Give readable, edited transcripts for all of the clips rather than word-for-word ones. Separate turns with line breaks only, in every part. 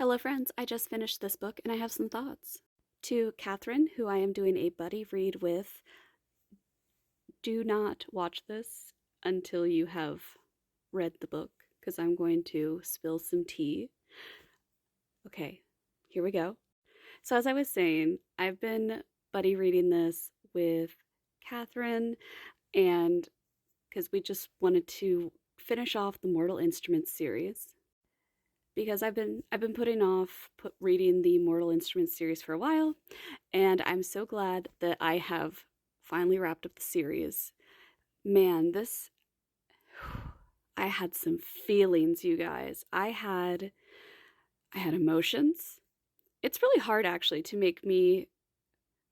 Hello, friends. I just finished this book and I have some thoughts. To Catherine, who I am doing a buddy read with, do not watch this until you have read the book because I'm going to spill some tea. Okay, here we go. So, as I was saying, I've been buddy reading this with Catherine, and because we just wanted to finish off the Mortal Instruments series. Because I've been putting off reading the Mortal Instruments series for a while, and I'm so glad that I have finally wrapped up the series. Man, this I had some feelings, you guys. I had emotions. It's really hard actually to make me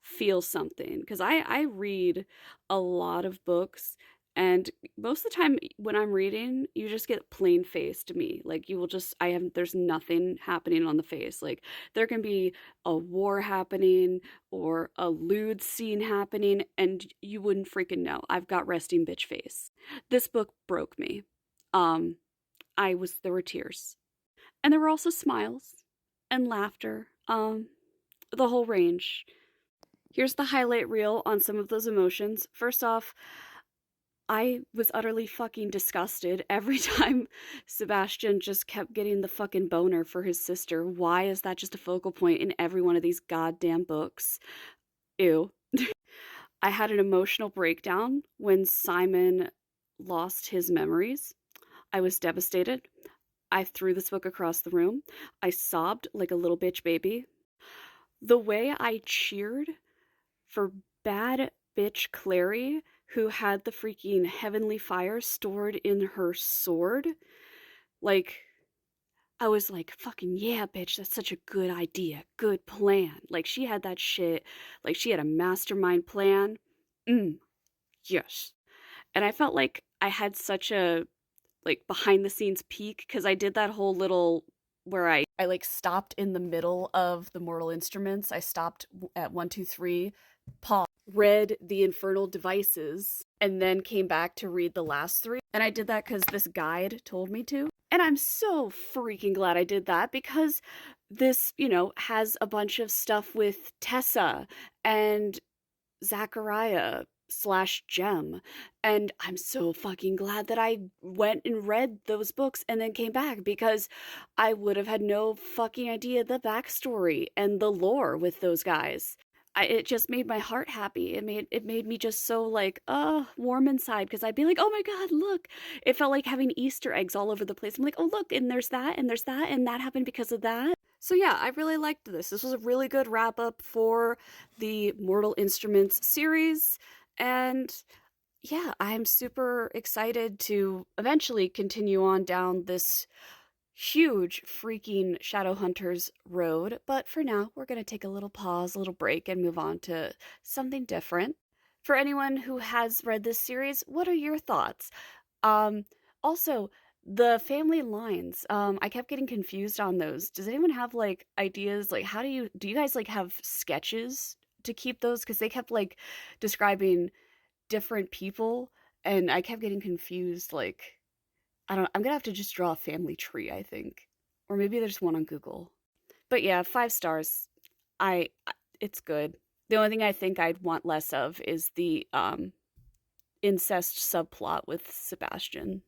feel something because I read a lot of books, and most of the time when I'm reading you just get plain face to me. Like you will just I have there's nothing happening on the face. Like there can be a war happening or a lewd scene happening and you wouldn't freaking know. I've got resting bitch face. This book broke me. um there were tears, and there were also smiles and laughter, the whole range. Here's the highlight reel on some of those emotions. First off, I was utterly fucking disgusted every time Sebastian just kept getting the fucking boner for his sister. Why is that just a focal point in every one of these goddamn books? Ew. I had an emotional breakdown when Simon lost his memories. I was devastated. I threw this book across the room. I sobbed like a little bitch baby. The way I cheered for bad bitch Clary, who had the freaking heavenly fire stored in her sword. Like, I was like, fucking yeah, bitch, that's such a good idea. Good plan. Like, she had that shit. Like, she had a mastermind plan. Yes. And I felt like I had such a, like, behind the scenes peek because I did that whole little where I like stopped in the middle of the Mortal Instruments. I stopped at 1, 2, 3, paused, read the Infernal Devices, and then came back to read the last three. And I did that because this guide told me to. And I'm so freaking glad I did that because this, has a bunch of stuff with Tessa and Zachariah slash Gem. And I'm so fucking glad that I went and read those books and then came back because I would have had no fucking idea the backstory and the lore with those guys. It just made my heart happy. It made me just so like warm inside because I'd be like, oh my god, look! It felt like having Easter eggs all over the place. I'm like, oh look, and there's that, and there's that, and that happened because of that. So yeah, I really liked this. This was a really good wrap up for the Mortal Instruments series, and yeah, I'm super excited to eventually continue on down this huge freaking Shadowhunters road. But for now, we're going to take a little pause, a little break, and move on to something different. For anyone who has read this series, what are your thoughts? Also, the family lines, I kept getting confused on those. Does anyone have like ideas? Like, how do you guys like have sketches to keep those? Because they kept like describing different people, and I kept getting confused. Like, I'm gonna have to just draw a family tree, I think. Or maybe there's one on Google. But yeah, 5 stars. It's good. The only thing I think I'd want less of is the incest subplot with Sebastian.